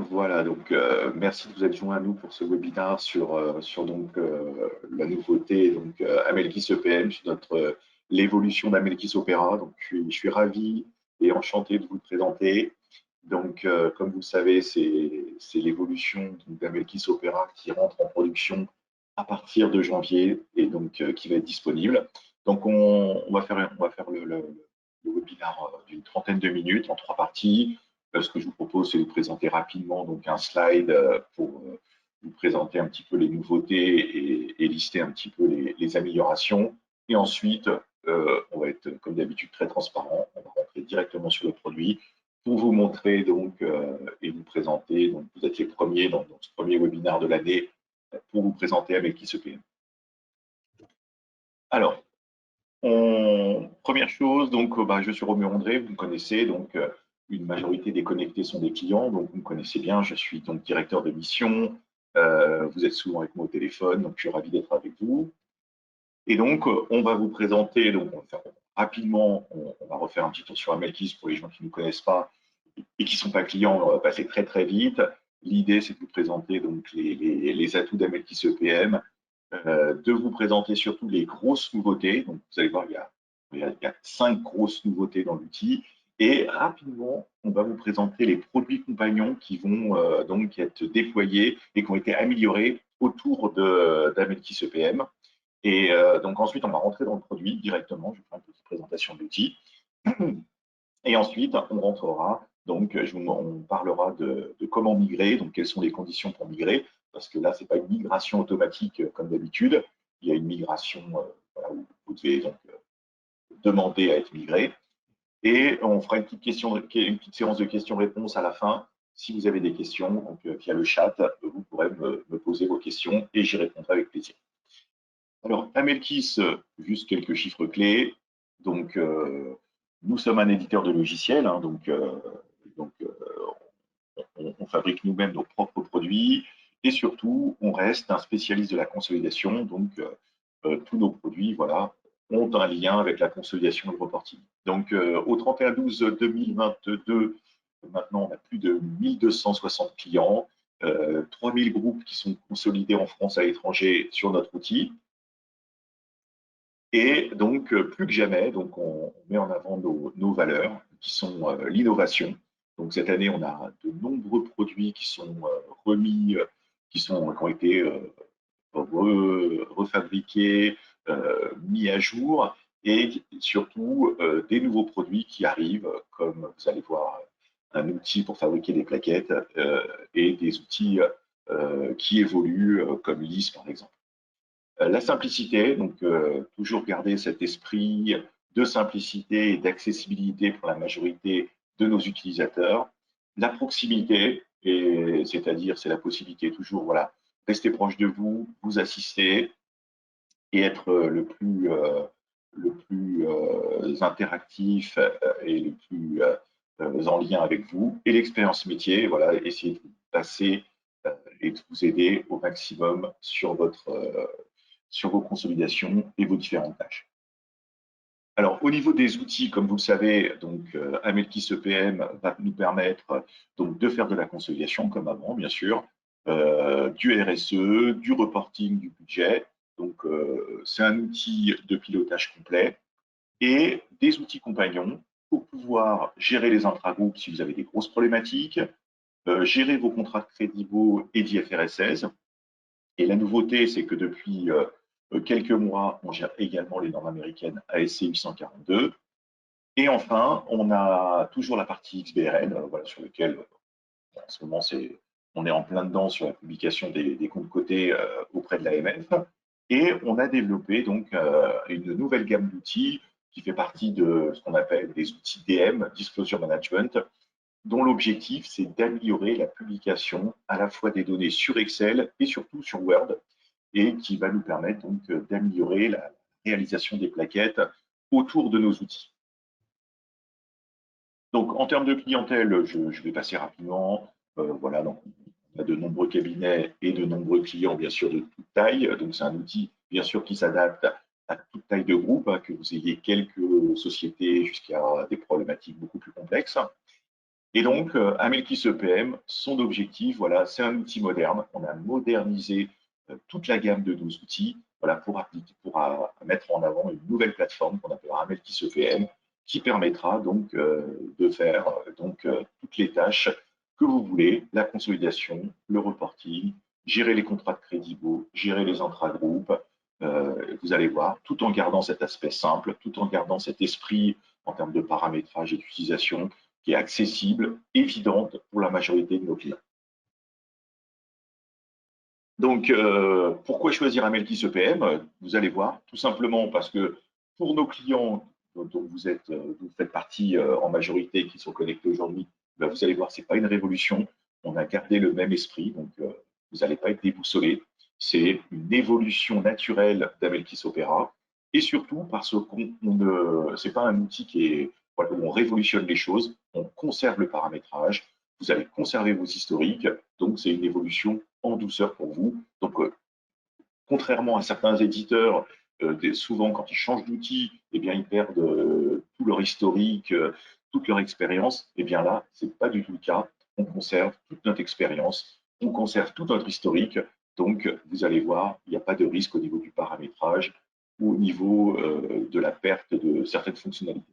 Voilà, donc merci de vous être joint à nous pour ce webinaire sur donc la nouveauté donc Amelkis EPM, sur l'évolution d'Amelkis Opera. Donc je suis ravi et enchanté de vous le présenter. Donc comme vous le savez, c'est l'évolution d'Amelkis Opera qui rentre en production à partir de janvier et donc qui va être disponible. Donc on va faire le webinaire d'une trentaine de minutes en trois parties. Ce que je vous propose, c'est de vous présenter rapidement donc un slide pour vous présenter un petit peu les nouveautés et lister un petit peu les améliorations. Et ensuite, on va être, comme d'habitude, très transparent. On va rentrer directement sur le produit pour vous montrer donc et vous présenter. Donc, vous êtes les premiers dans ce premier webinaire de l'année pour vous présenter avec ICPM. Alors, première chose, donc, je suis Romain André, vous me connaissez, donc une majorité des connectés sont des clients, donc vous me connaissez bien, je suis donc directeur de mission, vous êtes souvent avec moi au téléphone, donc je suis ravi d'être avec vous. Et donc, on va vous présenter, donc on va faire rapidement, on va refaire un petit tour sur Amelkis pour les gens qui ne nous connaissent pas et qui ne sont pas clients, on va passer très très vite. L'idée, c'est de vous présenter donc les atouts d'Amelkis EPM, de vous présenter surtout les grosses nouveautés. Donc, vous allez voir, il y a 5 grosses nouveautés dans l'outil. Et rapidement, on va vous présenter les produits compagnons qui vont donc être déployés et qui ont été améliorés autour d'Amelkis EPM. Et donc ensuite, on va rentrer dans le produit directement. Je vais faire une petite présentation de l'outil. Et ensuite, on rentrera, donc on parlera de comment migrer, donc quelles sont les conditions pour migrer, parce que là, ce n'est pas une migration automatique comme d'habitude, il y a une migration voilà, où vous devez donc demander à être migré. Et on fera une petite séance de questions-réponses à la fin. Si vous avez des questions, donc via le chat, vous pourrez me poser vos questions et j'y répondrai avec plaisir. Alors, Amelkis, juste quelques chiffres clés. Donc, nous sommes un éditeur de logiciels, hein, donc on fabrique nous-mêmes nos propres produits et surtout, on reste un spécialiste de la consolidation. Donc, tous nos produits voilà, ont un lien avec la consolidation et le reporting. Donc, au 31/12/2022, maintenant, on a plus de 1260 clients, 3000 groupes qui sont consolidés en France et à l'étranger sur notre outil. Et donc, plus que jamais, donc on met en avant nos valeurs, qui sont l'innovation. Donc, cette année, on a de nombreux produits qui sont remis, qui ont été refabriqués, mis à jour, et surtout des nouveaux produits qui arrivent, comme vous allez voir, un outil pour fabriquer des plaquettes et des outils qui évoluent, comme LIS, par exemple. La simplicité, donc toujours garder cet esprit de simplicité et d'accessibilité pour la majorité de nos utilisateurs. La proximité, c'est-à-dire c'est la possibilité toujours, voilà, rester proche de vous, vous assister et être le plus interactif et le plus en lien avec vous. Et l'expérience métier, voilà, essayer de vous passer et de vous aider au maximum sur vos consolidations et vos différentes tâches. Alors, au niveau des outils, comme vous le savez, donc Amelkis EPM va nous permettre donc de faire de la consolidation comme avant, bien sûr, du RSE, du reporting du budget. Donc, c'est un outil de pilotage complet et des outils compagnons pour pouvoir gérer les intragroupes si vous avez des grosses problématiques, gérer vos contrats de crédit et d'IFRS 16. Et la nouveauté, c'est que depuis quelques mois, on gère également les normes américaines ASC 842. Et enfin, on a toujours la partie XBRL, voilà, sur lequel, en ce moment, on est en plein dedans sur la publication des comptes cotés auprès de l'AMF. Et on a développé donc une nouvelle gamme d'outils qui fait partie de ce qu'on appelle des outils DM, Disclosure Management, dont l'objectif, c'est d'améliorer la publication à la fois des données sur Excel et surtout sur Word, et qui va nous permettre donc d'améliorer la réalisation des plaquettes autour de nos outils. Donc, en termes de clientèle, je vais passer rapidement. Voilà, donc, on a de nombreux cabinets et de nombreux clients, bien sûr, de toute taille. Donc, c'est un outil, bien sûr, qui s'adapte à toute taille de groupe, hein, que vous ayez quelques sociétés jusqu'à des problématiques beaucoup plus complexes. Et donc, Amelkis EPM, son objectif, voilà, c'est un outil moderne. On a modernisé toute la gamme de nos outils, voilà, pour mettre en avant une nouvelle plateforme qu'on appellera Amelkis EPM, qui permettra donc de faire toutes les tâches que vous voulez, la consolidation, le reporting, gérer les contrats de crédit beau, gérer les intragroupes. Vous allez voir, tout en gardant cet aspect simple, tout en gardant cet esprit en termes de paramétrage et d'utilisation qui est accessible, évidente pour la majorité de nos clients. Donc, pourquoi choisir Amelkis EPM? Vous allez voir, tout simplement parce que pour nos clients dont vous faites partie en majorité, qui sont connectés aujourd'hui, ben, vous allez voir, c'est pas une révolution. On a gardé le même esprit, donc vous n'allez pas être déboussolé. C'est une évolution naturelle d'Amelkis Opera, et surtout parce qu'on ne, c'est pas un outil qui est voilà, où on révolutionne les choses. On conserve le paramétrage. Vous allez conserver vos historiques, donc c'est une évolution en douceur pour vous. Donc, contrairement à certains éditeurs, souvent quand ils changent d'outil, eh bien ils perdent tout leur historique, toute leur expérience. Eh bien là, c'est pas du tout le cas. On conserve toute notre expérience, on conserve tout notre historique. Donc, vous allez voir, il n'y a pas de risque au niveau du paramétrage ou au niveau de la perte de certaines fonctionnalités.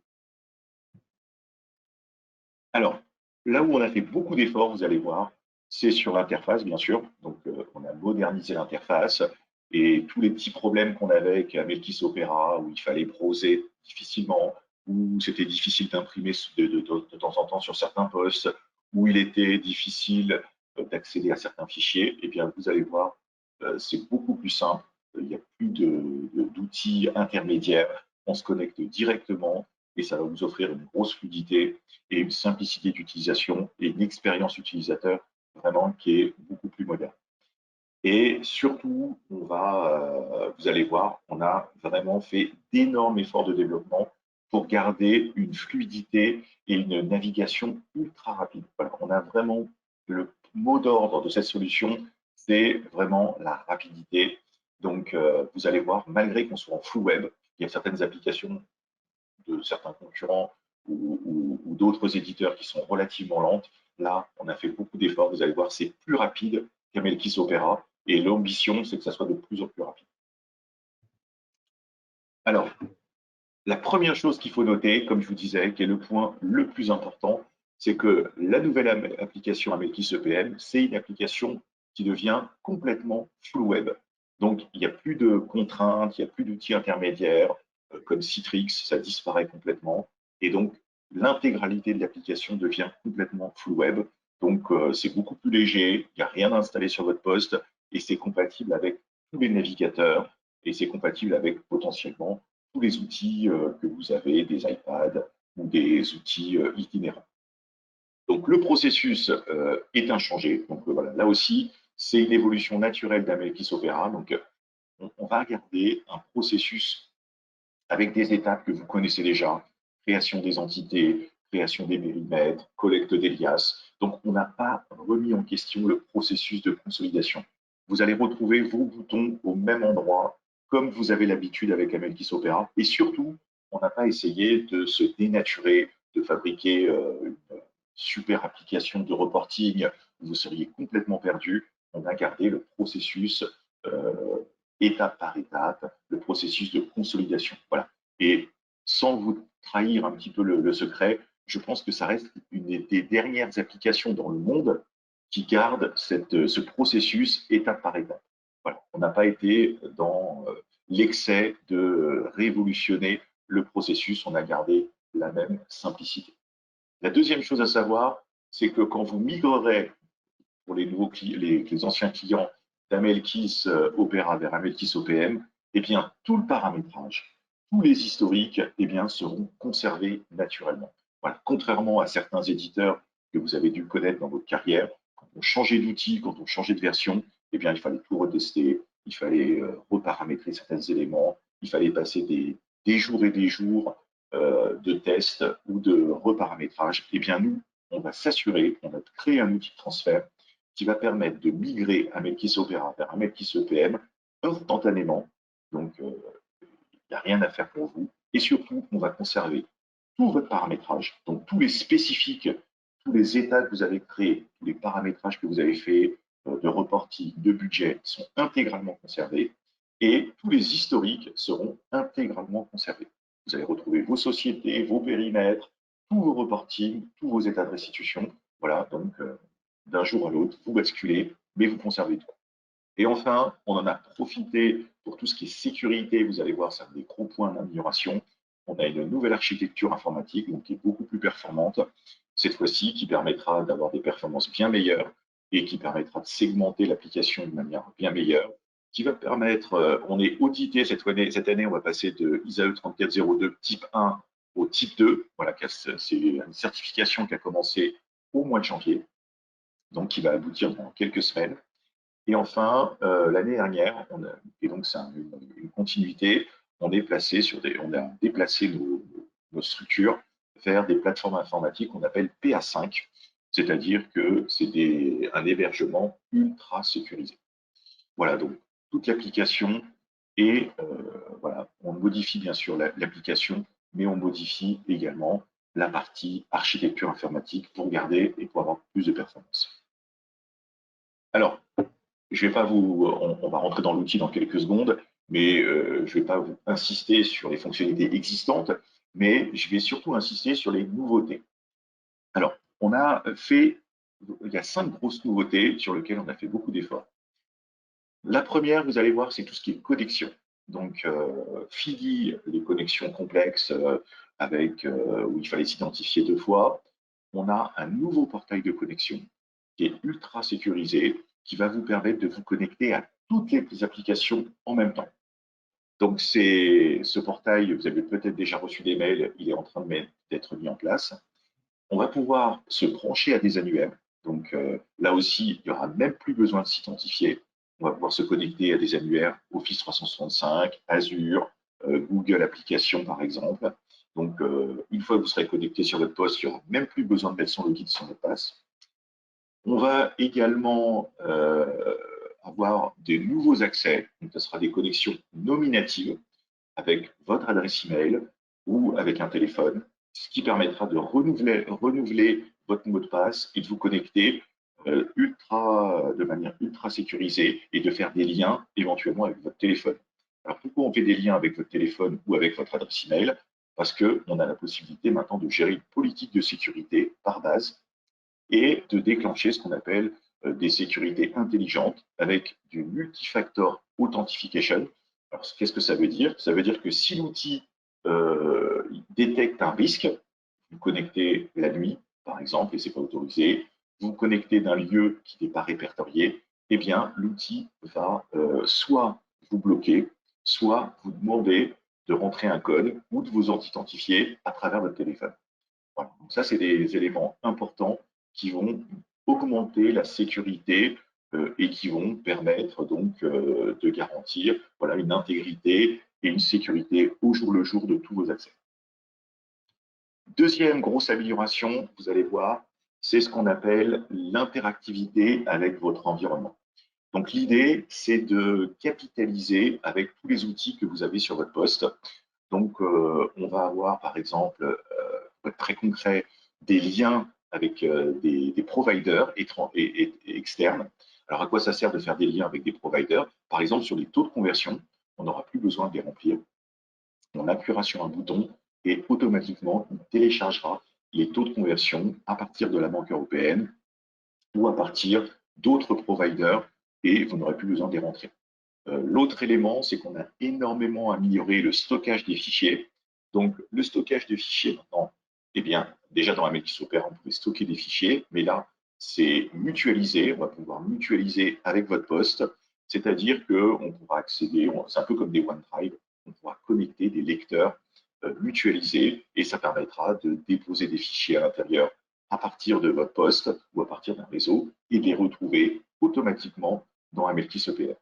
Alors, là où on a fait beaucoup d'efforts, vous allez voir, c'est sur l'interface, bien sûr. Donc, on a modernisé l'interface et tous les petits problèmes qu'on avait avec Melkis Opera, où il fallait browser difficilement, où c'était difficile d'imprimer de temps en temps sur certains postes, où il était difficile d'accéder à certains fichiers, eh bien, vous allez voir, c'est beaucoup plus simple. Il n'y a plus d'outils intermédiaires. On se connecte directement et ça va vous offrir une grosse fluidité et une simplicité d'utilisation et une expérience utilisateur vraiment qui est beaucoup plus moderne. Et surtout, vous allez voir, on a vraiment fait d'énormes efforts de développement pour garder une fluidité et une navigation ultra rapide. Voilà, on a vraiment le mot d'ordre de cette solution, c'est vraiment la rapidité. Donc, vous allez voir, malgré qu'on soit en full web, il y a certaines applications de certains concurrents ou d'autres éditeurs qui sont relativement lentes. Là, on a fait beaucoup d'efforts. Vous allez voir, c'est plus rapide qu'Amelkis Opera. Et l'ambition, c'est que ça soit de plus en plus rapide. Alors, la première chose qu'il faut noter, comme je vous disais, qui est le point le plus important, c'est que la nouvelle application Amelkis EPM, c'est une application qui devient complètement full web. Donc, il n'y a plus de contraintes, il n'y a plus d'outils intermédiaires comme Citrix, ça disparaît complètement. Et donc, l'intégralité de l'application devient complètement full web. Donc, c'est beaucoup plus léger, il n'y a rien à installer sur votre poste et c'est compatible avec tous les navigateurs et c'est compatible avec potentiellement tous les outils que vous avez, des iPads ou des outils itinérants. Donc le processus est inchangé. Donc voilà, là aussi, c'est une évolution naturelle d'Amelkis Opera. Donc on va regarder un processus avec des étapes que vous connaissez déjà, création des entités, création des périmètres, collecte des liasses. Donc on n'a pas remis en question le processus de consolidation. Vous allez retrouver vos boutons au même endroit, comme vous avez l'habitude avec Amelkis Opera. Et surtout, on n'a pas essayé de se dénaturer, de fabriquer une super application de reporting où vous seriez complètement perdu. On a gardé le processus étape par étape, le processus de consolidation. Voilà. Et sans vous trahir un petit peu le secret, je pense que ça reste une des dernières applications dans le monde qui garde ce processus étape par étape. Voilà. On n'a pas été dans l'excès de révolutionner le processus, on a gardé la même simplicité. La deuxième chose à savoir, c'est que quand vous migrerez pour les nouveaux les anciens clients d'Amelkis Opera vers Amelkis OPM, eh bien, tout le paramétrage, tous les historiques, eh bien, seront conservés naturellement. Voilà. Contrairement à certains éditeurs que vous avez dû connaître dans votre carrière, quand on changeait d'outil, quand on changeait de version, eh bien, il fallait tout retester, il fallait reparamétrer certains éléments, il fallait passer des jours et des jours de tests ou de reparamétrage. Eh bien, nous, on va s'assurer, on va créer un outil de transfert qui va permettre de migrer un Melkis Opera vers un Melkis EPM instantanément. Donc, il n'y a rien à faire pour vous. Et surtout, on va conserver tout votre paramétrage, donc tous les spécifiques, tous les états que vous avez créés, tous les paramétrages que vous avez faits de reporting, de budget sont intégralement conservés et tous les historiques seront intégralement conservés. Vous allez retrouver vos sociétés, vos périmètres, tous vos reportings, tous vos états de restitution. Voilà, donc d'un jour à l'autre, vous basculez, mais vous conservez tout. Et enfin, on en a profité pour tout ce qui est sécurité. Vous allez voir, c'est un des gros points d'amélioration. On a une nouvelle architecture informatique donc, qui est beaucoup plus performante, cette fois-ci, qui permettra d'avoir des performances bien meilleures et qui permettra de segmenter l'application de manière bien meilleure, qui va permettre, on est audité cette année, on va passer de ISAE 3402 type 1 au type 2. Voilà, c'est une certification qui a commencé au mois de janvier, donc qui va aboutir dans quelques semaines. Et enfin, l'année dernière, et donc c'est une continuité, on a déplacé nos structures vers des plateformes informatiques qu'on appelle PA5, c'est-à-dire que c'est un hébergement ultra sécurisé. Voilà, donc toute l'application et voilà, on modifie bien sûr l'application, mais on modifie également la partie architecture informatique pour garder et pour avoir plus de performance. Alors, je vais pas on va rentrer dans l'outil dans quelques secondes, mais je vais pas vous insister sur les fonctionnalités existantes, mais je vais surtout insister sur les nouveautés. Alors, il y a 5 grosses nouveautés sur lesquelles on a fait beaucoup d'efforts. La première, vous allez voir, c'est tout ce qui est connexion. Donc, fini les connexions complexes où il fallait s'identifier 2 fois. On a un nouveau portail de connexion qui est ultra sécurisé, qui va vous permettre de vous connecter à toutes les applications en même temps. Donc, ce portail, vous avez peut-être déjà reçu des mails, il est en train d'être mis en place. On va pouvoir se brancher à des annuaires. Donc, là aussi, il n'y aura même plus besoin de s'identifier. On va pouvoir se connecter à des annuaires Office 365, Azure, Google Applications, par exemple. Donc, une fois que vous serez connecté sur votre poste, il n'y aura même plus besoin de mettre son login, son mot de passe. On va également avoir des nouveaux accès. Donc, ce sera des connexions nominatives avec votre adresse email ou avec un téléphone, ce qui permettra de renouveler votre mot de passe et de vous connecter de manière ultra sécurisée et de faire des liens éventuellement avec votre téléphone. Alors pourquoi on fait des liens avec votre téléphone ou avec votre adresse email? Parce qu'on a la possibilité maintenant de gérer une politique de sécurité par base et de déclencher ce qu'on appelle des sécurités intelligentes avec du multifactor authentification. Alors, qu'est-ce que ça veut dire? Ça veut dire que si l'outil détecte un risque, vous connectez la nuit, par exemple, et ce n'est pas autorisé, vous connectez d'un lieu qui n'est pas répertorié, eh bien, l'outil va soit vous bloquer, soit vous demander de rentrer un code ou de vous identifier à travers votre téléphone. Voilà. Donc ça, c'est des éléments importants qui vont augmenter la sécurité et qui vont permettre donc de garantir voilà, une intégrité et une sécurité au jour le jour de tous vos accès. Deuxième grosse amélioration, vous allez voir, c'est ce qu'on appelle l'interactivité avec votre environnement. Donc l'idée, c'est de capitaliser avec tous les outils que vous avez sur votre poste. Donc on va avoir par exemple, pour être très concret, des liens avec des providers externes. Alors à quoi ça sert de faire des liens avec des providers? Par exemple, sur les taux de conversion, on n'aura plus besoin de les remplir. On appuiera sur un bouton et automatiquement, il téléchargera les taux de conversion à partir de la Banque européenne ou à partir d'autres providers et vous n'aurez plus besoin de les rentrer. L'autre élément, c'est qu'on a énormément amélioré le stockage des fichiers. Donc, le stockage de fichiers maintenant, eh bien, déjà dans Amelis Opera, on pouvait stocker des fichiers, mais là, c'est mutualisé. On va pouvoir mutualiser avec votre poste, c'est-à-dire qu'on pourra accéder, c'est un peu comme des OneDrive, on pourra connecter des lecteurs mutualisés et ça permettra de déposer des fichiers à l'intérieur à partir de votre poste ou à partir d'un réseau et de les retrouver automatiquement dans Amelis Opera.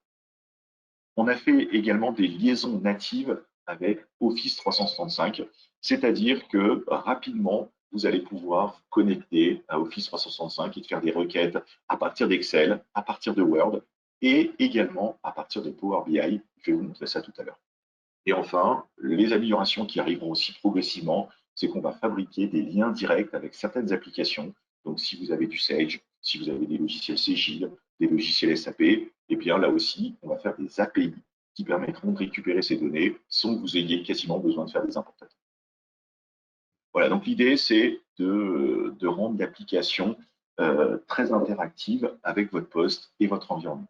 On a fait également des liaisons natives avec Office 365, c'est-à-dire que rapidement, vous allez pouvoir vous connecter à Office 365 et faire des requêtes à partir d'Excel, à partir de Word et également à partir de Power BI. Je vais vous montrer ça tout à l'heure. Et enfin, les améliorations qui arriveront aussi progressivement, c'est qu'on va fabriquer des liens directs avec certaines applications. Donc, si vous avez du Sage, si vous avez des logiciels Cegid, des logiciels SAP, eh bien là aussi, on va faire des API qui permettront de récupérer ces données sans que vous ayez quasiment besoin de faire des importations. Voilà, donc l'idée, c'est de rendre l'application très interactive avec votre poste et votre environnement.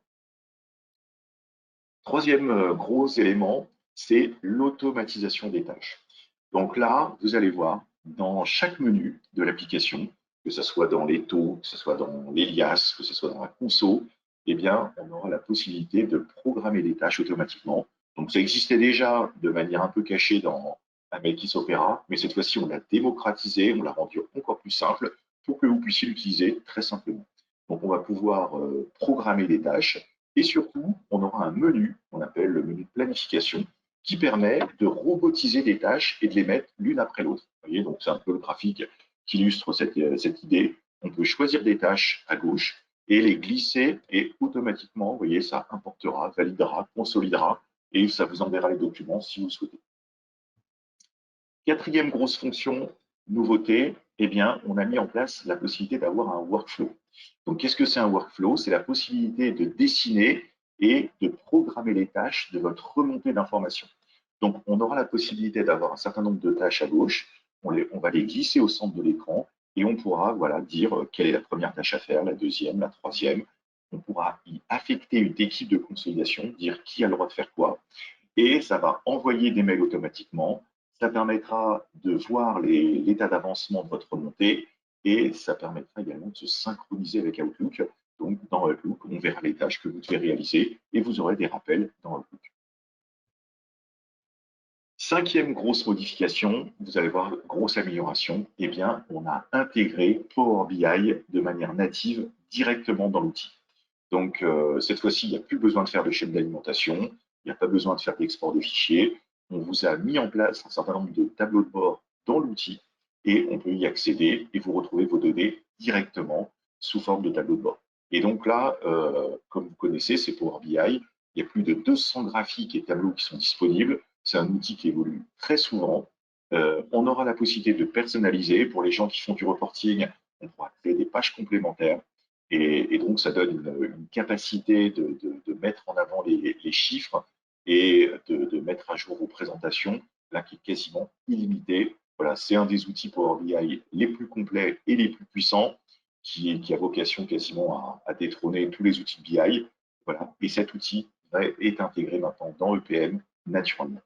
Troisième gros élément, c'est l'automatisation des tâches. Donc là, vous allez voir, dans chaque menu de l'application, que ce soit dans les taux, que ce soit dans les liasses, que ce soit dans la conso, eh bien, on aura la possibilité de programmer des tâches automatiquement. Donc ça existait déjà de manière un peu cachée dans Amelkis Opera, mais cette fois-ci, on l'a démocratisé, on l'a rendu encore plus simple pour que vous puissiez l'utiliser très simplement. Donc on va pouvoir programmer des tâches et surtout, on aura un menu, qu'on appelle le menu de planification, qui permet de robotiser des tâches et de les mettre l'une après l'autre. Vous voyez, donc c'est un peu le graphique qui illustre cette idée. On peut choisir des tâches à gauche et les glisser et automatiquement, vous voyez, ça importera, validera, consolidera et ça vous enverra les documents si vous le souhaitez. Quatrième grosse fonction, nouveauté, eh bien, on a mis en place la possibilité d'avoir un workflow. Donc, qu'est-ce que c'est un workflow? C'est la possibilité de dessiner et de programmer les tâches de votre remontée d'informations. Donc, on aura la possibilité d'avoir un certain nombre de tâches à gauche, on va les glisser au centre de l'écran et on pourra voilà, dire quelle est la première tâche à faire, la deuxième, la troisième. On pourra y affecter une équipe de consolidation, dire qui a le droit de faire quoi, et ça va envoyer des mails automatiquement. Ça permettra de voir l'état d'avancement de votre remontée et ça permettra également de se synchroniser avec Outlook. Donc, dans Outlook, on verra les tâches que vous devez réaliser et vous aurez des rappels dans Outlook. Cinquième grosse modification, vous allez voir, grosse amélioration, eh bien, on a intégré Power BI de manière native directement dans l'outil. Donc, cette fois-ci, il n'y a plus besoin de faire de chaîne d'alimentation, il n'y a pas besoin de faire d'export de fichiers. On vous a mis en place un certain nombre de tableaux de bord dans l'outil et on peut y accéder et vous retrouvez vos données directement sous forme de tableau de bord. Et donc là, comme vous connaissez, c'est Power BI. Il y a plus de 200 graphiques et tableaux qui sont disponibles. C'est un outil qui évolue très souvent. On aura la possibilité de personnaliser. Pour les gens qui font du reporting, on pourra créer des pages complémentaires. Et donc, ça donne une capacité de mettre en avant les chiffres et de mettre à jour vos présentations, là, qui est quasiment illimité. Voilà, c'est un des outils Power BI les plus complets et les plus puissants, qui a vocation quasiment à détrôner tous les outils de BI. Voilà, et cet outil est intégré maintenant dans EPM naturellement.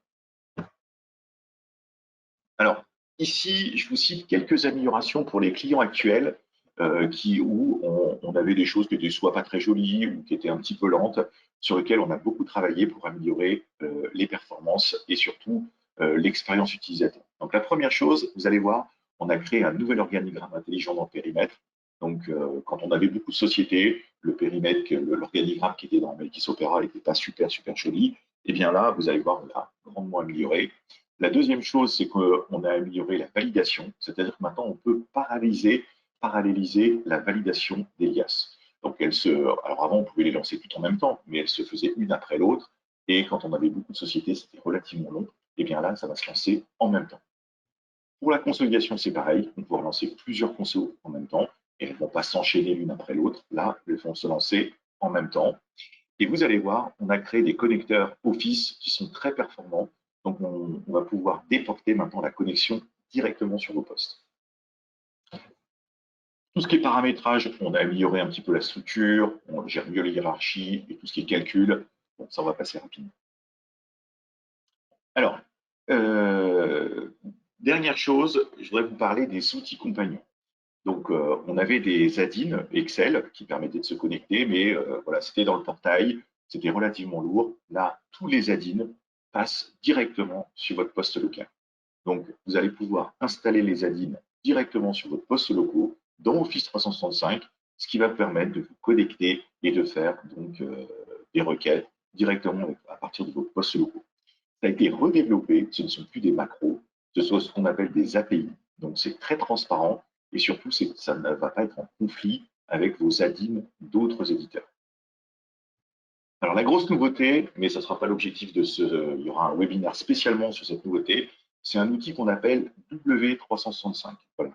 Alors, ici, je vous cite quelques améliorations pour les clients actuels où on avait des choses qui étaient soit pas très jolies ou qui étaient un petit peu lentes, sur lesquelles on a beaucoup travaillé pour améliorer les performances et surtout l'expérience utilisateur. Donc, la première chose, vous allez voir, on a créé un nouvel organigramme intelligent dans le périmètre. Donc, quand on avait beaucoup de sociétés, le périmètre, l'organigramme qui était dans Melkis Opera n'était pas super, super joli. Et bien là, vous allez voir, on l'a grandement amélioré. La deuxième chose, c'est qu'on a amélioré la validation, c'est-à-dire que maintenant, on peut paralléliser la validation des liasses. Donc, alors avant, on pouvait les lancer tout en même temps, mais elles se faisaient une après l'autre. Et quand on avait beaucoup de sociétés, c'était relativement long. Et bien là, ça va se lancer en même temps. Pour la consolidation, c'est pareil. On peut lancer plusieurs consos en même temps et elles ne vont pas s'enchaîner l'une après l'autre. Là, elles vont se lancer en même temps. Et vous allez voir, on a créé des connecteurs Office qui sont très performants. Donc, on va pouvoir déporter maintenant la connexion directement sur vos postes. Tout ce qui est paramétrage, on a amélioré un petit peu la structure, on gère mieux les hiérarchies et tout ce qui est calcul. Bon, ça, on va passer rapidement. Alors, dernière chose, je voudrais vous parler des outils compagnons. Donc, on avait des add-ins Excel qui permettaient de se connecter, mais voilà, c'était dans le portail, c'était relativement lourd. Là, tous les add-ins passent directement sur votre poste local. Donc, vous allez pouvoir installer les add-ins directement sur votre poste locaux dans Office 365, ce qui va permettre de vous connecter et de faire donc des requêtes directement à partir de vos postes locaux. Ça a été redéveloppé, ce ne sont plus des macros, ce sont ce qu'on appelle des API. Donc, c'est très transparent et surtout, ça ne va pas être en conflit avec vos add-ins d'autres éditeurs. Alors, la grosse nouveauté, mais ça ne sera pas l'objectif il y aura un webinaire spécialement sur cette nouveauté, c'est un outil qu'on appelle W365. Voilà.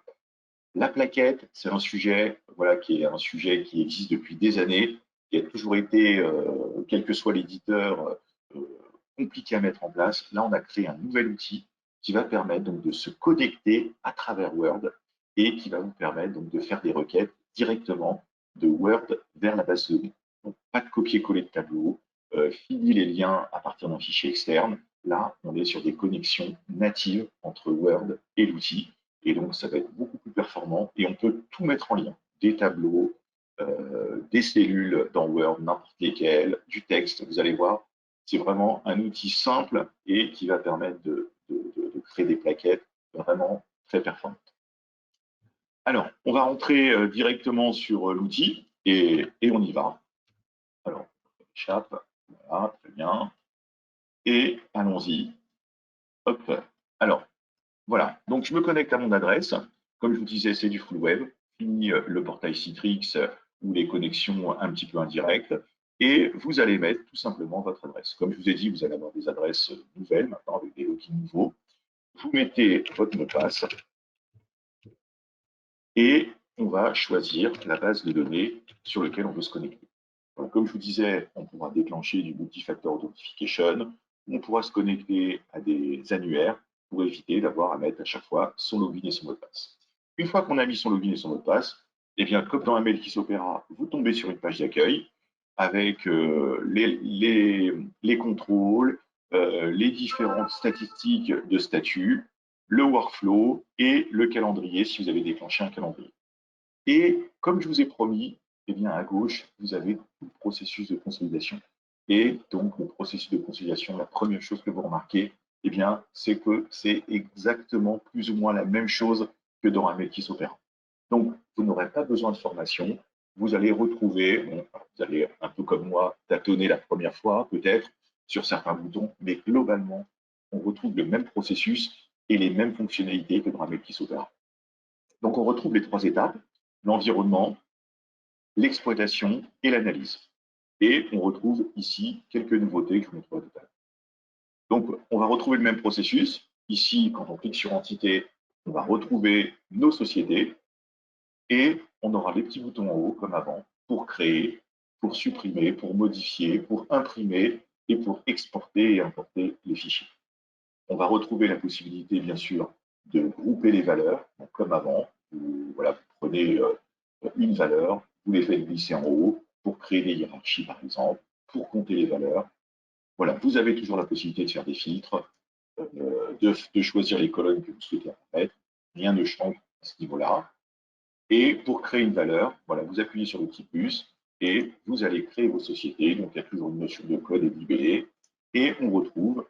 La plaquette, c'est un sujet, voilà, qui est un sujet qui existe depuis des années, qui a toujours été, quel que soit l'éditeur, compliqué à mettre en place. Là, on a créé un nouvel outil qui va permettre donc de se connecter à travers Word et qui va vous permettre donc de faire des requêtes directement de Word vers la base de données. Donc, pas de copier-coller de tableau, fini les liens à partir d'un fichier externe. Là, on est sur des connexions natives entre Word et l'outil. Et donc, ça va être beaucoup plus performant et on peut tout mettre en lien. Des tableaux, des cellules dans Word, n'importe lesquelles, du texte, vous allez voir. C'est vraiment un outil simple et qui va permettre de créer des plaquettes vraiment très performantes. Alors, on va rentrer directement sur l'outil et on y va. Alors, échappe, voilà, très bien. Et allons-y. Hop. Alors, voilà. Donc, je me connecte à mon adresse. Comme je vous disais, c'est du full web. Fini le portail Citrix ou les connexions un petit peu indirectes. Et vous allez mettre tout simplement votre adresse. Comme je vous ai dit, vous allez avoir des adresses nouvelles maintenant avec des logins nouveaux. Vous mettez votre mot de passe et on va choisir la base de données sur laquelle on veut se connecter. Donc, comme je vous disais, on pourra déclencher du multi-factor authentification, on pourra se connecter à des annuaires pour éviter d'avoir à mettre à chaque fois son login et son mot de passe. Une fois qu'on a mis son login et son mot de passe, eh bien, comme dans un mail qui s'opéra, vous tombez sur une page d'accueil avec les contrôles, les différentes statistiques de statut, le workflow et le calendrier si vous avez déclenché un calendrier. Et comme je vous ai promis, eh bien à gauche, vous avez tout le processus de consolidation. Et donc, le processus de consolidation, la première chose que vous remarquez, eh bien, c'est que c'est exactement plus ou moins la même chose que dans un Métis Opéra. Donc, vous n'aurez pas besoin de formation. Vous allez retrouver, bon, vous allez un peu comme moi tâtonner la première fois, peut-être, sur certains boutons, mais globalement, on retrouve le même processus et les mêmes fonctionnalités que dans un Métis Opéra. Donc, on retrouve les trois étapes, l'environnement, l'exploitation et l'analyse. Et on retrouve ici quelques nouveautés que je vous montrerai tout à l'heure. Donc, on va retrouver le même processus. Ici, quand on clique sur Entité, on va retrouver nos sociétés et on aura les petits boutons en haut, comme avant, pour créer, pour supprimer, pour modifier, pour imprimer et pour exporter et importer les fichiers. On va retrouver la possibilité, bien sûr, de grouper les valeurs, donc comme avant. Voilà, vous prenez une valeur, vous les faites glisser en haut pour créer des hiérarchies, par exemple, pour compter les valeurs. Voilà, vous avez toujours la possibilité de faire des filtres, de choisir les colonnes que vous souhaitez apparaître. Rien ne change à ce niveau-là. Et pour créer une valeur, voilà, vous appuyez sur le petit plus et vous allez créer vos sociétés. Donc, il y a toujours une notion de code et de libellé. Et on retrouve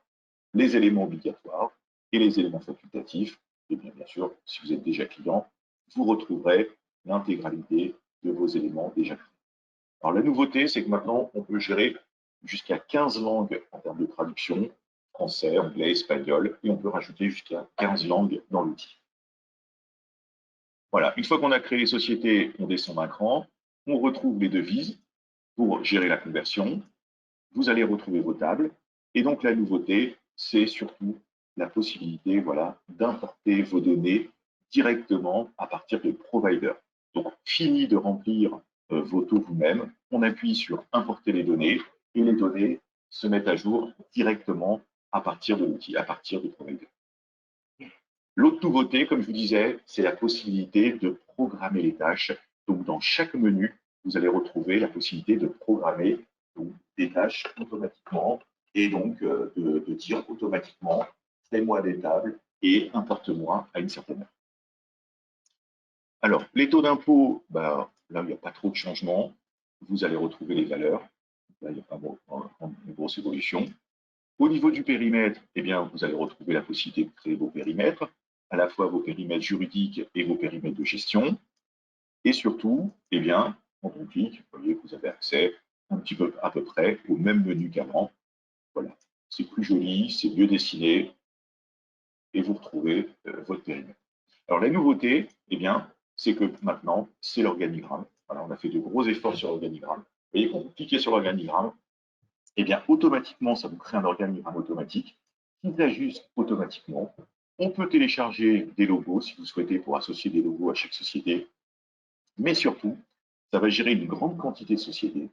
les éléments obligatoires et les éléments facultatifs. Et bien sûr, si vous êtes déjà client, vous retrouverez l'intégralité de vos éléments déjà créés. Alors la nouveauté, c'est que maintenant, on peut gérer jusqu'à 15 langues en termes de traduction, français, anglais, espagnol, et on peut rajouter jusqu'à 15 langues dans l'outil. Voilà, une fois qu'on a créé les sociétés, on descend d'un cran, on retrouve les devises pour gérer la conversion, vous allez retrouver vos tables, et donc la nouveauté, c'est surtout la possibilité voilà, d'importer vos données directement à partir de providers. Donc, fini de remplir vos taux vous-même, on appuie sur importer les données et les données se mettent à jour directement à partir de l'outil, à partir du provider. L'autre nouveauté, comme je vous disais, c'est la possibilité de programmer les tâches. Donc, dans chaque menu, vous allez retrouver la possibilité de programmer donc, des tâches automatiquement et donc de dire automatiquement fais-moi des tables et importe-moi à une certaine heure. Alors, les taux d'impôt, bah, là, il n'y a pas trop de changements. Vous allez retrouver les valeurs. Là, il n'y a pas une grosse évolution. Au niveau du périmètre, eh bien, vous allez retrouver la possibilité de créer vos périmètres, à la fois vos périmètres juridiques et vos périmètres de gestion. Et surtout, eh bien, quand on clique, vous voyez que vous avez accès un petit peu à peu près au même menu qu'avant. Voilà, c'est plus joli, c'est mieux dessiné et vous retrouvez votre périmètre. Alors la nouveauté, eh bien, c'est que maintenant, c'est l'organigramme. Voilà, on a fait de gros efforts sur l'organigramme. Vous voyez, quand vous cliquez sur l'organigramme, eh bien, automatiquement, ça vous crée un organigramme automatique qui s'ajuste automatiquement On peut télécharger des logos si vous souhaitez pour associer des logos à chaque société, mais surtout, ça va gérer une grande quantité de sociétés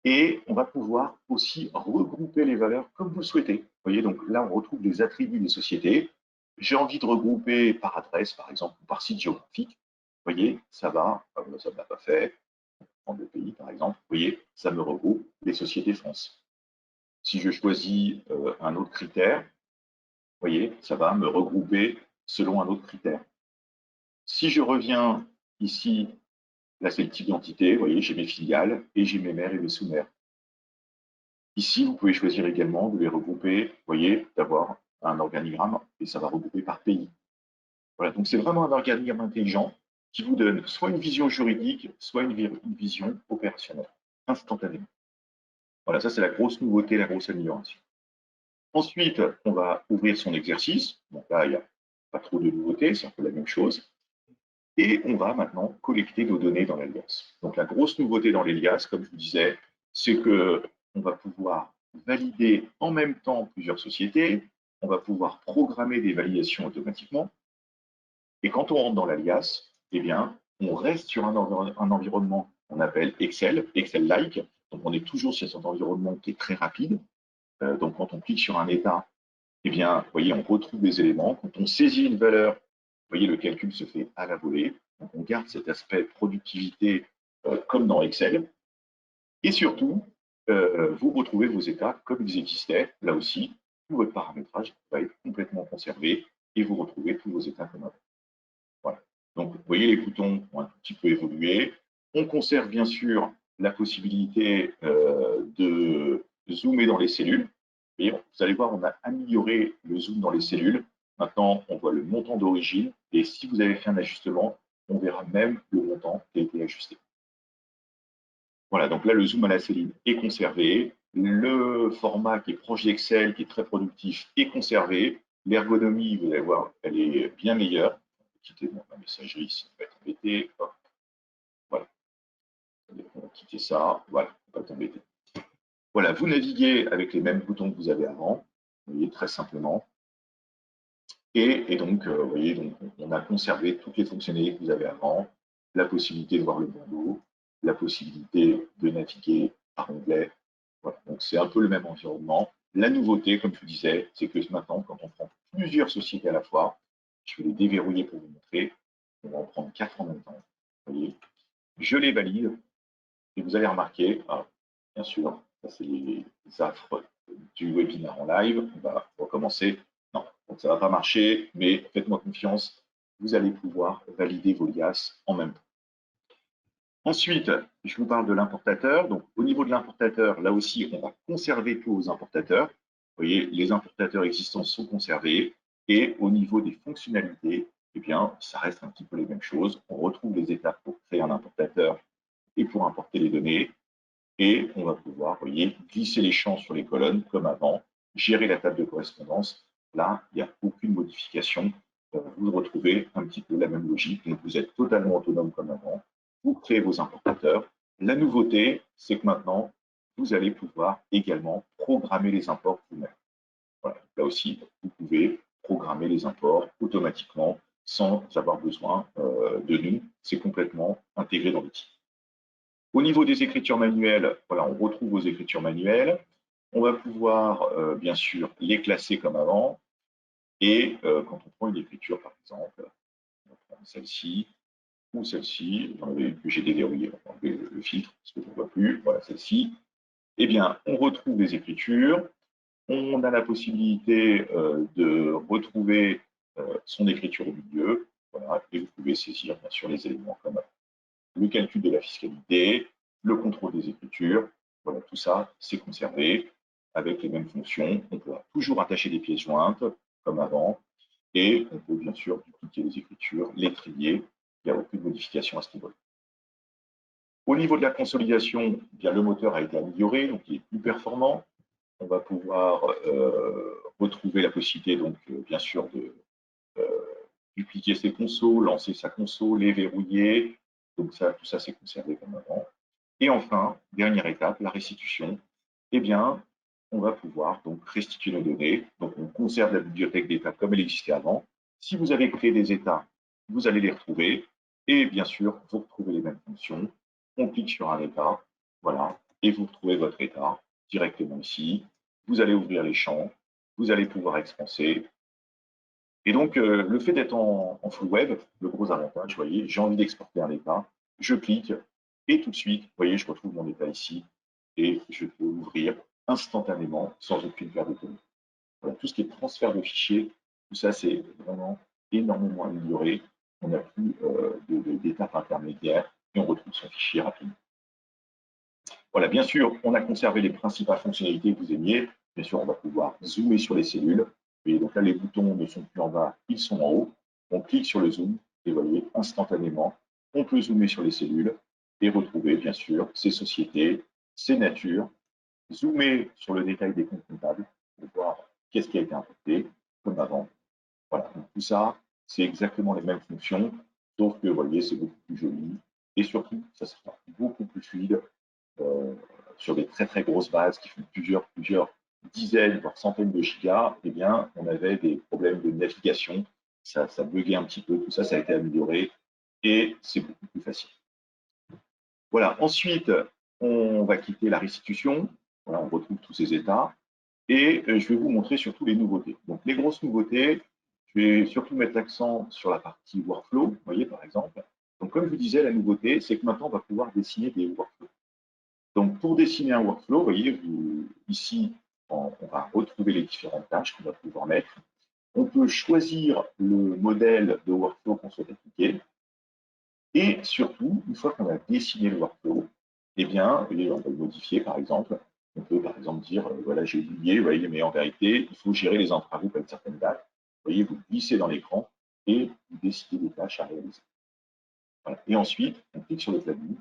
et on va pouvoir aussi regrouper les valeurs comme vous le souhaitez. Vous voyez, donc là, on retrouve les attributs des sociétés. J'ai envie de regrouper par adresse, par exemple, ou par site géographique. Vous voyez, ça ne l'a pas fait. En deux pays, par exemple. Vous voyez, ça me regroupe les sociétés France. Si je choisis un autre critère, vous voyez, ça va me regrouper selon un autre critère. Si je reviens ici, là c'est le type d'entité, vous voyez, j'ai mes filiales et j'ai mes mères et mes sous-mères. Ici, vous pouvez choisir également de les regrouper, vous voyez, d'avoir un organigramme et ça va regrouper par pays. Voilà, donc c'est vraiment un organigramme intelligent qui vous donne soit une vision juridique, soit une vision opérationnelle, instantanément. Voilà, ça c'est la grosse nouveauté, la grosse amélioration. Ensuite, on va ouvrir son exercice. Donc là, il n'y a pas trop de nouveautés, c'est un peu la même chose. Et on va maintenant collecter nos données dans l'alias. Donc la grosse nouveauté dans l'alias, comme je vous disais, c'est que on va pouvoir valider en même temps plusieurs sociétés, on va pouvoir programmer des validations automatiquement. Et quand on rentre dans l'alias, eh bien, on reste sur un environnement qu'on appelle Excel, Excel-like. Donc on est toujours sur cet environnement qui est très rapide. Donc quand on clique sur un état, eh bien, vous voyez, on retrouve les éléments. Quand on saisit une valeur, vous voyez, le calcul se fait à la volée. Donc, on garde cet aspect productivité comme dans Excel. Et surtout, vous retrouvez vos états comme ils existaient. Là aussi, tout votre paramétrage va être complètement conservé et vous retrouvez tous vos états comme avant. Voilà. Donc, vous voyez, les boutons ont un petit peu évolué. On conserve bien sûr la possibilité de zoomer dans les cellules. Et vous allez voir, on a amélioré le zoom dans les cellules. Maintenant, on voit le montant d'origine. Et si vous avez fait un ajustement, on verra même le montant qui a été ajusté. Voilà, donc là, le zoom à la cellule est conservé. Le format qui est proche d'Excel, qui est très productif, est conservé. L'ergonomie, vous allez voir, elle est bien meilleure. Quitter ma messagerie, ça va être embêté. Hop, voilà, on va quitter ça. Voilà, on va pas t'embêter. Voilà, vous naviguez avec les mêmes boutons que vous avez avant. Vous voyez, très simplement. Et donc, vous voyez, donc, on a conservé toutes les fonctionnalités que vous avez avant, la possibilité de voir le bandeau, la possibilité de naviguer par onglet. Voilà, donc c'est un peu le même environnement. La nouveauté, comme je vous disais, c'est que maintenant, quand on prend plusieurs sociétés à la fois, je vais les déverrouiller pour vous montrer. On va en prendre 4 en même temps. Vous voyez, je les valide et vous allez remarquer, bien sûr, ça c'est les affres du webinaire en live. On va recommencer. Non, donc ça ne va pas marcher, mais faites-moi confiance, vous allez pouvoir valider vos liasses en même temps. Ensuite, je vous parle de l'importateur. Donc, au niveau de l'importateur, là aussi, on va conserver tous vos importateurs. Vous voyez, les importateurs existants sont conservés. Et au niveau des fonctionnalités, eh bien, ça reste un petit peu les mêmes choses. On retrouve les étapes pour créer un importateur et pour importer les données. Et on va pouvoir, vous voyez, glisser les champs sur les colonnes comme avant, gérer la table de correspondance. Là, il n'y a aucune modification. Vous retrouvez un petit peu la même logique. Donc, vous êtes totalement autonome comme avant. Vous créez vos importateurs. La nouveauté, c'est que maintenant, vous allez pouvoir également programmer les imports vous-même. Voilà. Là aussi, vous pouvez programmer les imports automatiquement sans avoir besoin de nous. C'est complètement intégré dans l'outil. Au niveau des écritures manuelles, voilà, on retrouve vos écritures manuelles. On va pouvoir, bien sûr, les classer comme avant. Et quand on prend une écriture, par exemple, on va prendre celle-ci ou celle-ci, j'en avais une que j'ai déverrouillée, on va enlever le filtre parce que je ne vois plus, voilà celle-ci. Eh bien, on retrouve les écritures. On a la possibilité de retrouver son écriture au milieu. Voilà, et vous pouvez saisir, bien sûr, les éléments comme le calcul de la fiscalité, le contrôle des écritures. Voilà, tout ça, c'est conservé avec les mêmes fonctions. On pourra toujours attacher des pièces jointes comme avant. Et on peut bien sûr dupliquer les écritures, les trier. Il n'y a aucune modification à ce niveau-là. Au niveau de la consolidation, bien, le moteur a été amélioré, donc il est plus performant. On va pouvoir retrouver la possibilité, donc, bien sûr, de dupliquer ses consos, lancer sa console, les verrouiller. Donc ça, tout ça, c'est conservé comme avant. Et enfin, dernière étape, la restitution. Eh bien, on va pouvoir donc restituer nos données. Donc, on conserve la bibliothèque d'état comme elle existait avant. Si vous avez créé des états, vous allez les retrouver. Et bien sûr, vous retrouvez les mêmes fonctions. On clique sur un état, voilà, et vous retrouvez votre état directement ici. Vous allez ouvrir les champs, vous allez pouvoir expanser. Et donc, le fait d'être en full web, le gros avantage, vous voyez, j'ai envie d'exporter un état, je clique, et tout de suite, vous voyez, je retrouve mon état ici, et je peux l'ouvrir instantanément, sans aucune perte de temps. Voilà, tout ce qui est transfert de fichiers, tout ça, c'est vraiment énormément amélioré. On n'a plus d'étapes intermédiaires, et on retrouve son fichier rapidement. Voilà, bien sûr, on a conservé les principales fonctionnalités que vous aimiez. Bien sûr, on va pouvoir zoomer sur les cellules. Et donc là, les boutons ne sont plus en bas, ils sont en haut. On clique sur le zoom et vous voyez, instantanément, on peut zoomer sur les cellules et retrouver, bien sûr, ces sociétés, ces natures, zoomer sur le détail des comptes comptables pour voir qu'est-ce qui a été importé, comme avant. Voilà, donc tout ça, c'est exactement les mêmes fonctions, sauf que, vous voyez, c'est beaucoup plus joli. Et surtout, ça sera beaucoup plus fluide euh, sur des très très grosses bases qui font plusieurs dizaines, voire centaines de gigas, eh bien, on avait des problèmes de navigation, ça buguait un petit peu, tout ça, ça a été amélioré et c'est beaucoup plus facile. Voilà, ensuite, on va quitter la restitution, voilà, on retrouve tous ces états et je vais vous montrer surtout les nouveautés. Donc, les grosses nouveautés, je vais surtout mettre l'accent sur la partie workflow, vous voyez, par exemple. Donc, comme je vous disais, la nouveauté, c'est que maintenant, on va pouvoir dessiner des workflows. Donc, pour dessiner un workflow, vous voyez, ici, on va retrouver les différentes tâches qu'on va pouvoir mettre. On peut choisir le modèle de workflow qu'on souhaite appliquer. Et surtout, une fois qu'on a dessiné le workflow, eh bien, on va le modifier, par exemple. On peut, par exemple, dire, voilà, j'ai oublié, vous voyez, mais en vérité, il faut gérer les intragroupes à une certaine date. Vous voyez, vous glissez dans l'écran et vous décidez des tâches à réaliser. Voilà. Et ensuite, on clique sur le planning.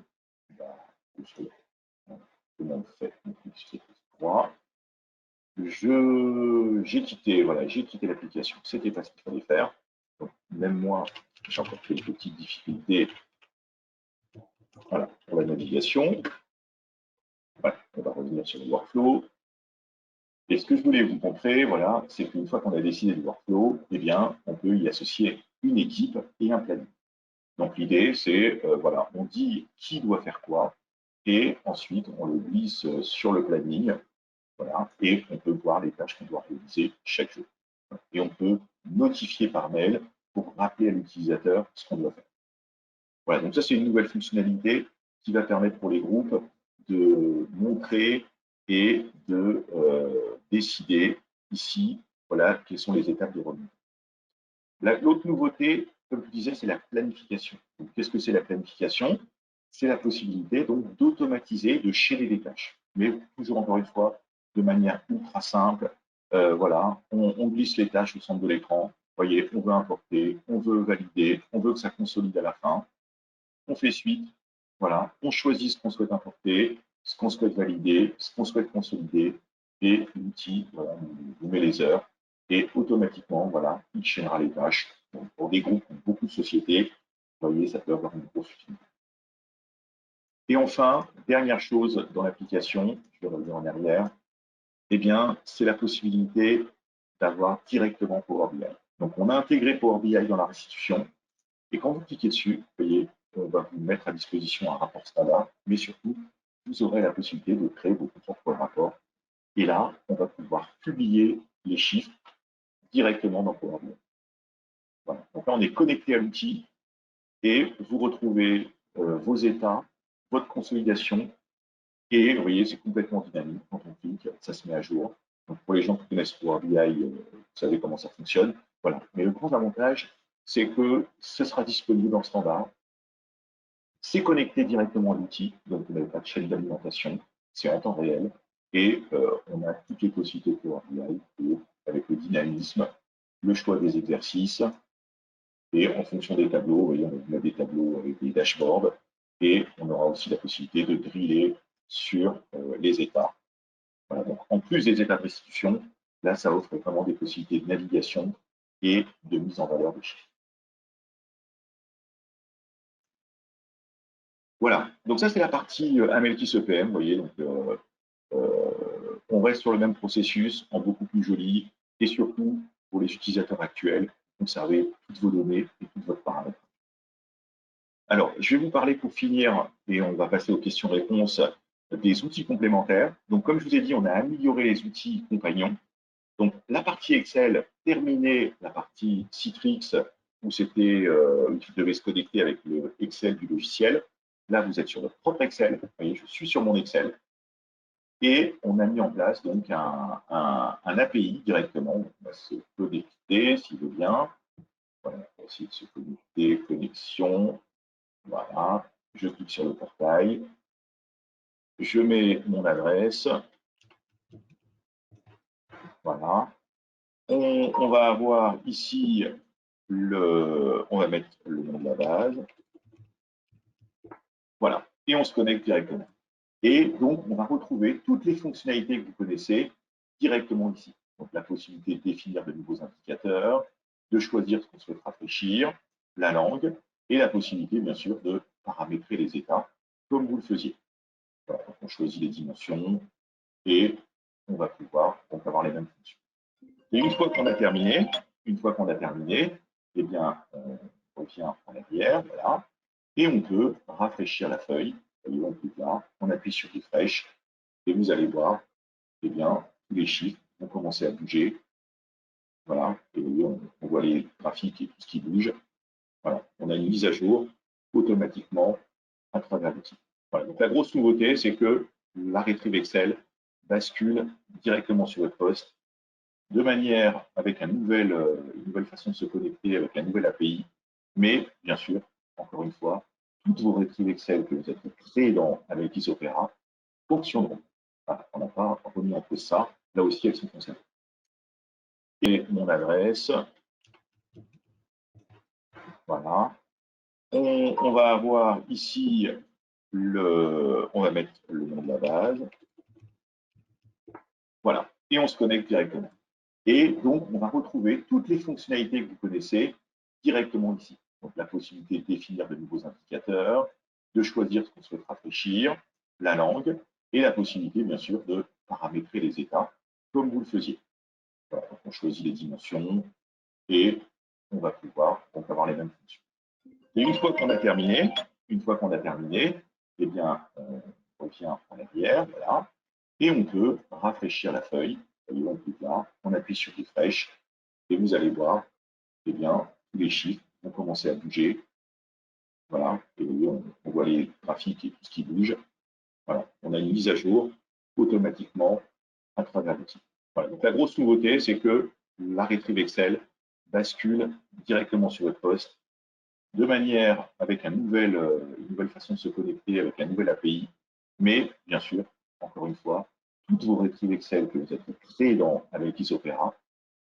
Comment on fait? On clique sur C+3. J'ai quitté, voilà, j'ai quitté l'application. C'était pas ce qu'il fallait faire. Donc, même moi, j'ai encore quelques petites difficultés. Voilà, pour la navigation. Voilà, on va revenir sur le workflow. Et ce que je voulais vous montrer, voilà, c'est qu'une fois qu'on a décidé du workflow, eh bien, on peut y associer une équipe et un planning. Donc l'idée, c'est, voilà, on dit qui doit faire quoi, et ensuite on le glisse sur le planning. Voilà, et on peut voir les tâches qu'on doit réaliser chaque jour. Et on peut notifier par mail pour rappeler à l'utilisateur ce qu'on doit faire. Voilà, donc ça c'est une nouvelle fonctionnalité qui va permettre pour les groupes de montrer et de décider ici, voilà, quelles sont les étapes de remise. L'autre nouveauté, comme je disais, c'est la planification. Qu'est-ce que c'est la planification? C'est la possibilité donc d'automatiser, de chaîner les tâches. Mais toujours encore une fois, de manière ultra simple. Voilà, on glisse les tâches au centre de l'écran. Vous voyez, on veut importer, on veut valider, on veut que ça consolide à la fin. On fait suite. Voilà, on choisit ce qu'on souhaite importer, ce qu'on souhaite valider, ce qu'on souhaite consolider, et l'outil voilà, vous met les heures et automatiquement, voilà, il chaînera les tâches. Donc, pour des groupes ou beaucoup de sociétés, vous voyez, ça peut avoir une grosse utilité. Et enfin, dernière chose dans l'application, je vais revenir en arrière, eh bien, c'est la possibilité d'avoir directement Power BI. Donc, on a intégré Power BI dans la restitution, et quand vous cliquez dessus, vous voyez, on va vous mettre à disposition un rapport standard, mais surtout, vous aurez la possibilité de créer vos propres rapports. Et là, on va pouvoir publier les chiffres directement dans Power BI. Voilà. Donc là, on est connecté à l'outil et vous retrouvez vos états, votre consolidation. Et vous voyez, c'est complètement dynamique. Quand on clique, ça se met à jour. Donc pour les gens qui connaissent Power BI, vous savez comment ça fonctionne. Voilà. Mais le grand avantage, c'est que ce sera disponible en standard. C'est connecté directement à l'outil, donc vous n'avez pas de chaîne d'alimentation, c'est en temps réel. Et on a toutes les possibilités Power BI avec le dynamisme, le choix des exercices, et en fonction des tableaux, vous voyez, on a des tableaux avec des dashboards, et on aura aussi la possibilité de driller sur les états. Voilà, donc en plus des états de restitution, là, ça offre vraiment des possibilités de navigation et de mise en valeur des chiffres. Voilà, donc ça c'est la partie Analytics EPM, vous voyez, donc on on reste sur le même processus en beaucoup plus joli et surtout pour les utilisateurs actuels, conservez toutes vos données et toutes votre paramètres. Alors, je vais vous parler pour finir, et on va passer aux questions-réponses, des outils complémentaires. Donc, comme je vous ai dit, on a amélioré les outils compagnons. Donc, la partie Excel, terminée la partie Citrix, où c'était, tu devais se connecter avec le Excel du logiciel. Là, vous êtes sur votre propre Excel. Vous voyez, je suis sur mon Excel. Et on a mis en place donc un API directement. On va se connecter, s'il veut bien. Voilà, on va essayer de se connecter, connexion. Voilà, je clique sur le portail. Je mets mon adresse. Voilà. On va avoir ici on va mettre le nom de la base. Voilà. Et on se connecte directement. Et donc, on va retrouver toutes les fonctionnalités que vous connaissez directement ici. Donc, la possibilité de définir de nouveaux indicateurs, de choisir ce qu'on souhaite rafraîchir, la langue, et la possibilité, bien sûr, de paramétrer les états comme vous le faisiez. Voilà, donc on choisit les dimensions et on va pouvoir donc avoir les mêmes fonctions. Et une fois qu'on a terminé, eh bien, on revient en arrière, voilà, et on peut rafraîchir la feuille. Voyez, on clique là, on appuie sur Refresh, et vous allez voir, eh bien, tous les chiffres vont commencer à bouger. Voilà, et vous voyez, on voit les graphiques et tout ce qui bouge. Voilà, on a une mise à jour automatiquement à travers l'outil. Voilà, donc la grosse nouveauté, c'est que la Retrieve Excel bascule directement sur votre poste de manière avec une nouvelle façon de se connecter avec la nouvelle API, mais bien sûr, encore une fois, toutes vos Retrieve Excel que vous avez créées avec Isopera fonctionneront. Voilà, on n'a pas remis en cause ça, là aussi elles sont conservées. Et mon adresse, voilà. On va avoir ici on va mettre le nom de la base. Voilà, et on se connecte directement. Et donc, on va retrouver toutes les fonctionnalités que vous connaissez directement ici. Donc, la possibilité de définir de nouveaux indicateurs, de choisir ce qu'on souhaite rafraîchir, la langue, et la possibilité, bien sûr, de paramétrer les états comme vous le faisiez. Voilà, donc on choisit les dimensions et on va pouvoir donc avoir les mêmes fonctions. Et une fois qu'on a terminé, eh bien, on revient en arrière, voilà, et on peut rafraîchir la feuille. Voyez, on clique là, on appuie sur Refresh, et vous allez voir, eh bien, tous les chiffres vont commencer à bouger. Voilà, et vous voyez, on voit les graphiques et tout ce qui bouge. Voilà, on a une mise à jour automatiquement à travers l'outil. Voilà, donc la grosse nouveauté, c'est que la Retrieve Excel bascule directement sur votre poste de manière avec une nouvelle façon de se connecter avec la nouvelle API, mais bien sûr, encore une fois, toutes vos Retrieve Excel que vous avez créées avec Isopera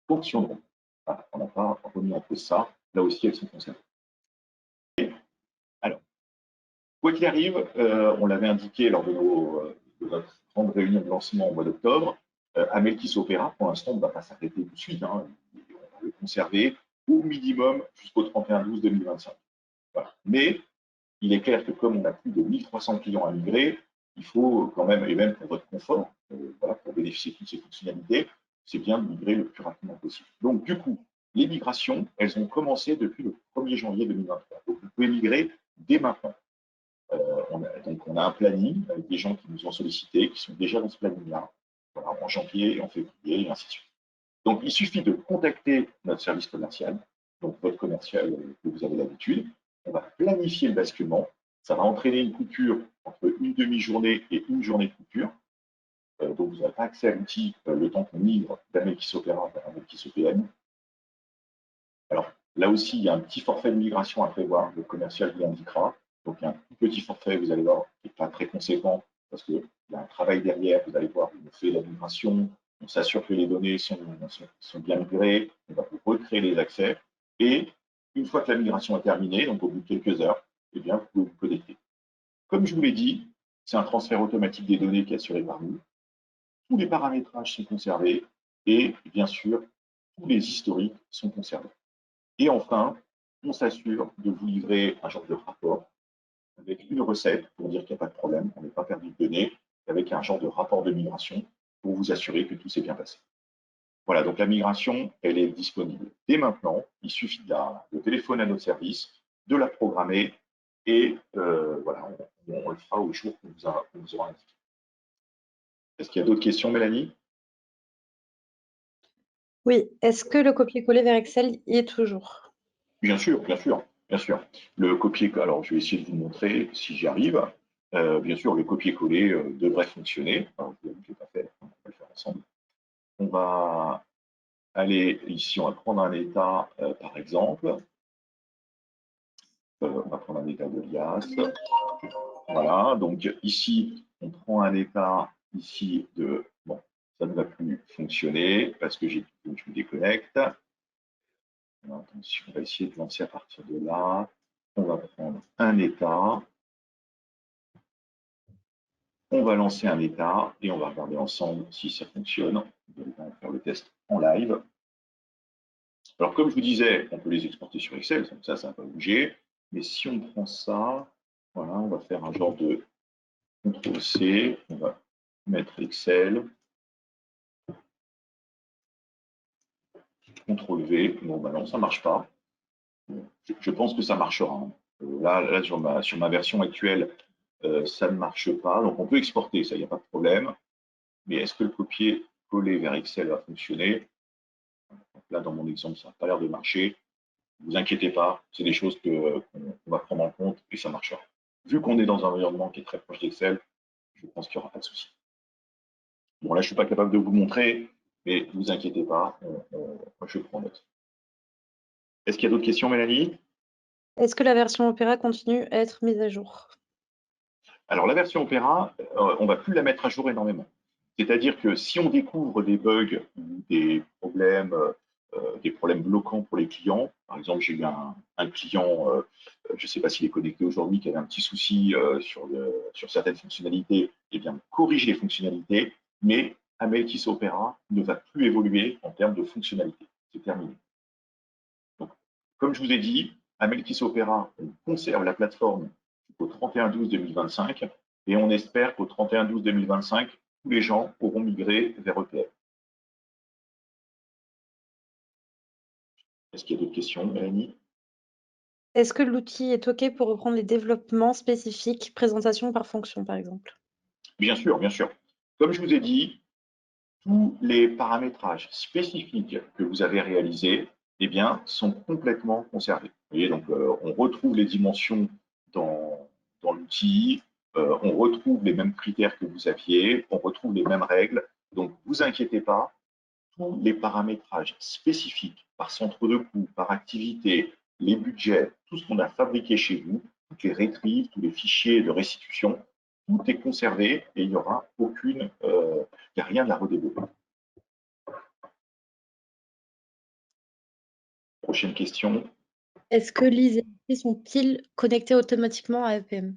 fonctionneront. Voilà, on n'a pas remis en cause ça, là aussi elles sont conservées. Alors, quoi qu'il arrive, on l'avait indiqué lors de notre grande réunion de lancement au mois d'octobre, Amelkis Opera, pour l'instant, on ne va pas s'arrêter tout de suite, hein, on va le conserver au minimum jusqu'au 31/12/2025. Voilà. Mais il est clair que comme on a plus de 1300 clients à migrer, il faut quand même, et même pour votre confort, voilà, pour bénéficier de toutes ces fonctionnalités, c'est bien de migrer le plus rapidement possible. Donc, du coup, les migrations, elles ont commencé depuis le 1er janvier 2023. Donc, vous pouvez migrer dès maintenant. Donc, on a un planning avec des gens qui nous ont sollicité, qui sont déjà dans ce planning-là, voilà, en janvier, en février, et ainsi de suite. Donc, il suffit de contacter notre service commercial, donc votre commercial que vous avez l'habitude. On va planifier le basculement. Ça va entraîner une coupure entre une demi-journée et une journée de coupure. Donc, vous n'aurez pas accès à l'outil le temps qu'on migre d'Amelkis Opera vers Amelkis EPM. Alors, là aussi, il y a un petit forfait de migration à prévoir. Le commercial vous l'indiquera. Donc, il y a un petit forfait, vous allez voir, qui n'est pas très conséquent parce qu'il y a un travail derrière. Vous allez voir, on fait la migration, on s'assure que les données sont bien migrées, on va vous recréer les accès. Et une fois que la migration est terminée, donc au bout de quelques heures, eh bien, vous pouvez vous connecter. Comme je vous l'ai dit, c'est un transfert automatique des données qui est assuré par nous. Tous les paramétrages sont conservés et bien sûr, tous les historiques sont conservés. Et enfin, on s'assure de vous livrer un genre de rapport avec une recette pour dire qu'il n'y a pas de problème, on n'est pas perdu de données, avec un genre de rapport de migration pour vous assurer que tout s'est bien passé. Voilà, donc la migration, elle est disponible dès maintenant. Il suffit de téléphoner à notre service, de la programmer et voilà, on le fera au jour qu'on vous aura indiqué. Est-ce qu'il y a d'autres questions, Mélanie? Oui, est-ce que le copier-coller vers Excel y est toujours? Bien sûr, bien sûr, bien sûr. Le copier, alors je vais essayer de vous montrer si j'y arrive. Bien sûr, le copier-coller devrait fonctionner. Alors, je ne l'ai pas fait, on va le faire ensemble. On va aller ici, on va prendre un état, par exemple. On va prendre un état de l'IAS. Voilà, donc ici, on prend un état ici de, bon, ça ne va plus fonctionner parce que je me déconnecte. Alors, attention, on va essayer de lancer à partir de là. On va prendre un état. On va lancer un état et on va regarder ensemble si ça fonctionne. On va faire le test en live. Alors, comme je vous disais, on peut les exporter sur Excel, donc ça ne va pas bouger. Mais si on prend ça, voilà, on va faire un genre de CTRL-C, on va mettre Excel, CTRL-V, bon, bah non, ça ne marche pas. Je pense que ça marchera. Là sur ma version actuelle, ça ne marche pas. Donc, on peut exporter, ça, il n'y a pas de problème. Mais est-ce que le copier-coller vers Excel va fonctionner? Là, dans mon exemple, ça n'a pas l'air de marcher. Ne vous inquiétez pas, c'est des choses qu'on va prendre en compte et ça marchera. Vu qu'on est dans un environnement qui est très proche d'Excel, je pense qu'il n'y aura pas de souci. Bon, là, je ne suis pas capable de vous montrer, mais ne vous inquiétez pas, moi, je prends note. Est-ce qu'il y a d'autres questions, Mélanie? Est-ce que la version Opera continue à être mise à jour? Alors, la version Opera, on ne va plus la mettre à jour énormément. C'est-à-dire que si on découvre des bugs ou des problèmes bloquants pour les clients, par exemple, j'ai eu un client, je ne sais pas s'il est connecté aujourd'hui, qui avait un petit souci sur certaines fonctionnalités, eh bien, on corrige les fonctionnalités, mais Amelkis Opera ne va plus évoluer en termes de fonctionnalités. C'est terminé. Donc, comme je vous ai dit, Amelkis Opera, on conserve la plateforme jusqu'au 31/12/2025 et on espère qu'au 31/12/2025, tous les gens auront migré vers EPM. Est-ce qu'il y a d'autres questions, Mélanie? Est-ce que l'outil est OK pour reprendre les développements spécifiques, présentation par fonction, par exemple? Bien sûr, bien sûr. Comme je vous ai dit, tous les paramétrages spécifiques que vous avez réalisés, eh bien, sont complètement conservés. Vous voyez, donc on retrouve les dimensions dans l'outil, on retrouve les mêmes critères que vous aviez, on retrouve les mêmes règles. Donc, ne vous inquiétez pas, tous les paramétrages spécifiques par centre de coût, par activité, les budgets, tout ce qu'on a fabriqué chez vous, toutes les retrieves, tous les fichiers de restitution, tout est conservé et il n'y aura il n'y a rien à redévelopper. Prochaine question. Est-ce que Lise et Lucie sont-ils connectés automatiquement à EPM?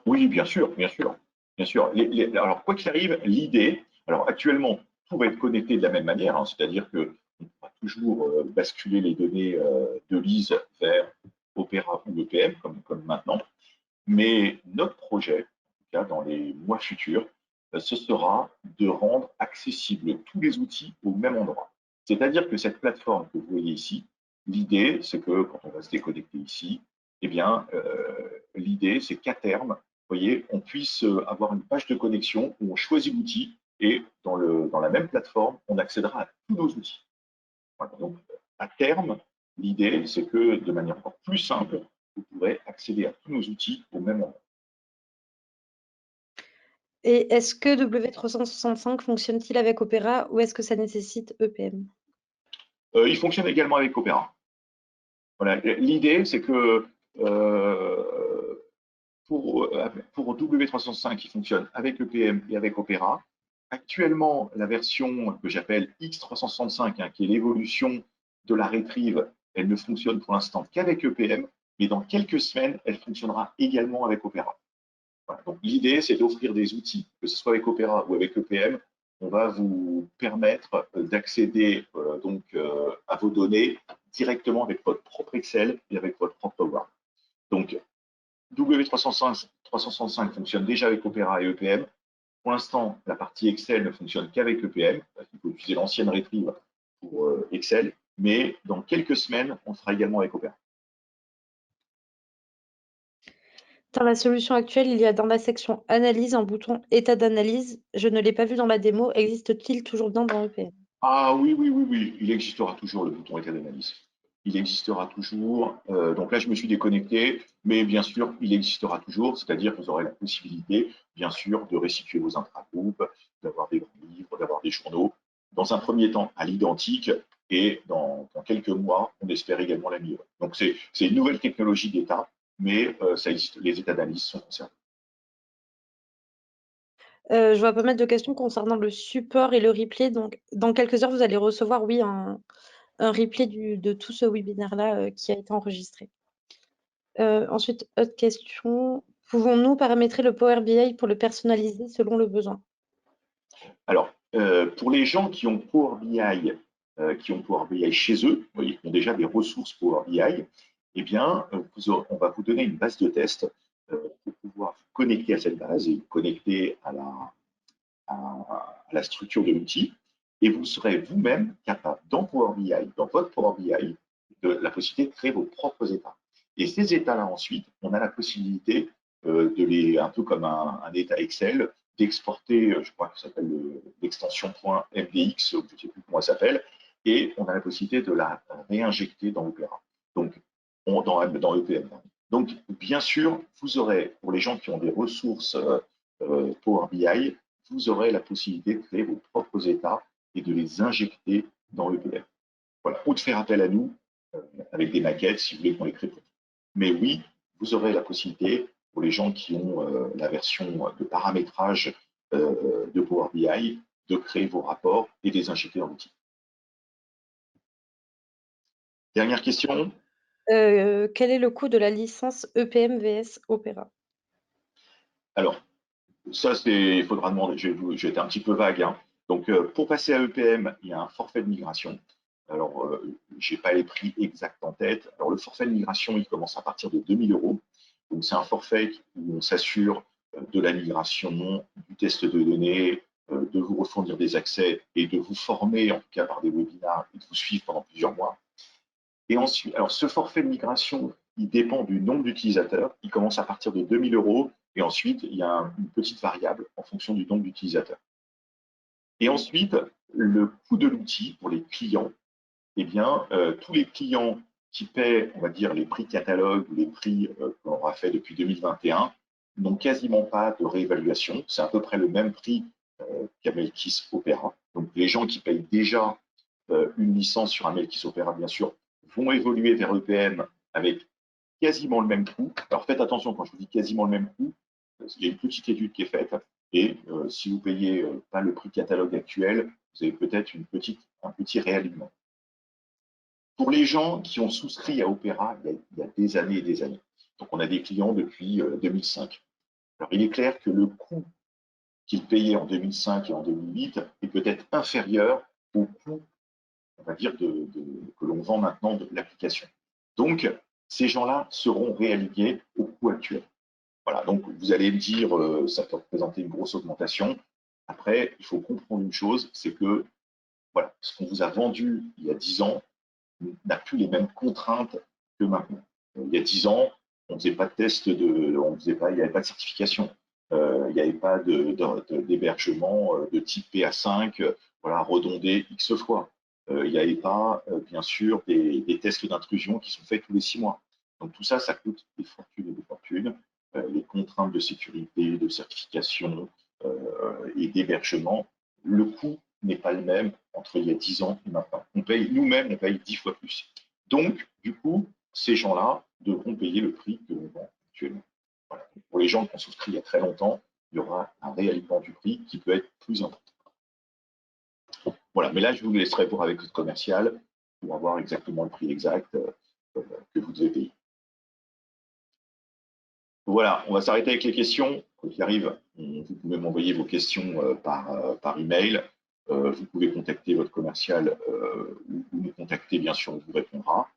Oui, bien sûr, bien sûr, bien sûr. Alors, quoi qu'il arrive, l'idée, alors actuellement, tout va être connecté de la même manière, hein, c'est-à-dire que on va toujours basculer les données de Lise vers Opera ou EPM, comme maintenant. Mais notre projet, en tout cas dans les mois futurs, ce sera de rendre accessibles tous les outils au même endroit. C'est-à-dire que cette plateforme que vous voyez ici, l'idée, c'est que quand on va se déconnecter ici, eh bien, l'idée, c'est qu'à terme, vous voyez, on puisse avoir une page de connexion où on choisit l'outil et dans la même plateforme, on accédera à tous nos outils. Voilà. Donc, à terme, l'idée, c'est que de manière encore plus simple, vous pourrez accéder à tous nos outils au même endroit. Et est-ce que W365 fonctionne-t-il avec Opera ou est-ce que ça nécessite EPM? Il fonctionne également avec Opera. Voilà. L'idée, c'est que pour W365, il fonctionne avec EPM et avec Opera. Actuellement, la version que j'appelle X365, hein, qui est l'évolution de la Retrieve, elle ne fonctionne pour l'instant qu'avec EPM, mais dans quelques semaines, elle fonctionnera également avec Opera. Voilà. Donc, l'idée, c'est d'offrir des outils, que ce soit avec Opera ou avec EPM. On va vous permettre d'accéder à vos données directement avec votre propre Excel et avec votre propre Word. Donc, W365 fonctionne déjà avec Opera et EPM. Pour l'instant, la partie Excel ne fonctionne qu'avec EPM, parce qu'il faut utiliser l'ancienne Retrieve pour Excel, mais dans quelques semaines, on sera également avec Opera. Dans la solution actuelle, il y a dans la section Analyse un bouton État d'analyse. Je ne l'ai pas vu dans la démo. Existe-t-il toujours bien dans EPM? Ah oui, oui, oui, oui, il existera toujours le bouton état d'analyse. Il existera toujours. Donc là, je me suis déconnecté, mais bien sûr, il existera toujours. C'est-à-dire que vous aurez la possibilité, bien sûr, de restituer vos intragroupes, d'avoir des grands livres, d'avoir des journaux. Dans un premier temps, à l'identique, et dans quelques mois, on espère également l'améliorer. Donc c'est une nouvelle technologie d'état, mais ça existe, les états d'analyse sont concernés. Je vois pas mal de questions concernant le support et le replay. Donc, dans quelques heures, vous allez recevoir, oui, un replay de tout ce webinaire-là qui a été enregistré. Ensuite, autre question. Pouvons-nous paramétrer le Power BI pour le personnaliser selon le besoin? Alors, pour les gens qui ont Power BI chez eux, vous voyez, qui ont déjà des ressources Power BI, eh bien, on va vous donner une base de test pour pouvoir vous connecter à cette base et vous connecter à la structure de l'outil. Et vous serez vous-même capable, dans Power BI, dans votre Power BI, de la possibilité de créer vos propres états. Et ces états-là, ensuite, on a la possibilité de les, un peu comme un état Excel, d'exporter, je crois que ça s'appelle l'extension .mdx, je ne sais plus comment elle s'appelle, et on a la possibilité de la réinjecter dans Opera. Donc, dans EPM. Donc, bien sûr, vous aurez, pour les gens qui ont des ressources Power BI, vous aurez la possibilité de créer vos propres états et de les injecter dans l'EPM. Voilà. Ou de faire appel à nous avec des maquettes si vous voulez qu'on les crée pour vous. Mais oui, vous aurez la possibilité, pour les gens qui ont la version de paramétrage de Power BI, de créer vos rapports et de les injecter dans l'outil. Dernière question. Quel est le coût de la licence EPM vs Opera? Alors, ça, il faudra demander. J'ai été un petit peu vague, hein. Donc, pour passer à EPM, il y a un forfait de migration. Alors, je n'ai pas les prix exacts en tête. Alors, le forfait de migration, il commence à partir de 2000 euros. Donc, c'est un forfait où on s'assure de la migration, du test de données, de vous refournir des accès et de vous former, en tout cas par des webinaires, et de vous suivre pendant plusieurs mois. Et ensuite, alors ce forfait de migration, il dépend du nombre d'utilisateurs. Il commence à partir de 2000 euros. Et ensuite, il y a une petite variable en fonction du nombre d'utilisateurs. Et ensuite, le coût de l'outil pour les clients, eh bien, tous les clients qui paient, on va dire, les prix catalogue ou les prix qu'on aura fait depuis 2021 n'ont quasiment pas de réévaluation. C'est à peu près le même prix qu'à Melkis Opera. Donc, les gens qui payent déjà une licence sur un Melkis Opera, bien sûr, vont évoluer vers EPM avec quasiment le même coût. Alors, faites attention, quand je vous dis quasiment le même coût, il y a une petite étude qui est faite. Et si vous payez pas le prix catalogue actuel, vous avez peut-être un petit réalignement. Pour les gens qui ont souscrit à Opera il y a des années et des années, donc on a des clients depuis 2005. Alors il est clair que le coût qu'ils payaient en 2005 et en 2008 est peut-être inférieur au coût, on va dire, que l'on vend maintenant de l'application. Donc ces gens-là seront réalignés au coût actuel. Voilà, donc vous allez me dire, ça peut représenter une grosse augmentation. Après, il faut comprendre une chose, c'est que voilà, ce qu'on vous a vendu il y a 10 ans n'a plus les mêmes contraintes que maintenant. Il y a 10 ans, on ne faisait pas de test, on faisait pas, il n'y avait pas de certification, il n'y avait pas d'hébergement de type PA5, voilà, redondé X fois. Il n'y avait pas, bien sûr, des tests d'intrusion qui sont faits tous les 6 mois. Donc tout ça, ça coûte des fortunes et des fortunes. Les contraintes de sécurité, de certification et d'hébergement, le coût n'est pas le même entre il y a 10 ans et maintenant. Nous-mêmes, on paye 10 fois plus. Donc, du coup, ces gens-là devront payer le prix que l'on vend actuellement. Voilà. Pour les gens qui ont souscrit il y a très longtemps, il y aura un réalignement du prix qui peut être plus important. Voilà, mais là, je vous laisserai voir avec votre commercial pour avoir exactement le prix exact que vous devez payer. Voilà, on va s'arrêter avec les questions. Quoi qu'il arrive, vous pouvez m'envoyer vos questions par email. Vous pouvez contacter votre commercial ou nous contacter, bien sûr, on vous répondra.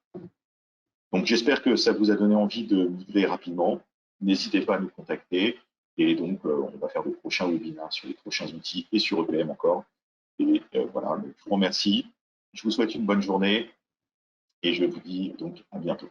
Donc, j'espère que ça vous a donné envie de migrer rapidement. N'hésitez pas à nous contacter. Et donc, on va faire de prochains webinaires sur les prochains outils et sur EPM encore. Et voilà, je vous remercie. Je vous souhaite une bonne journée et je vous dis donc à bientôt.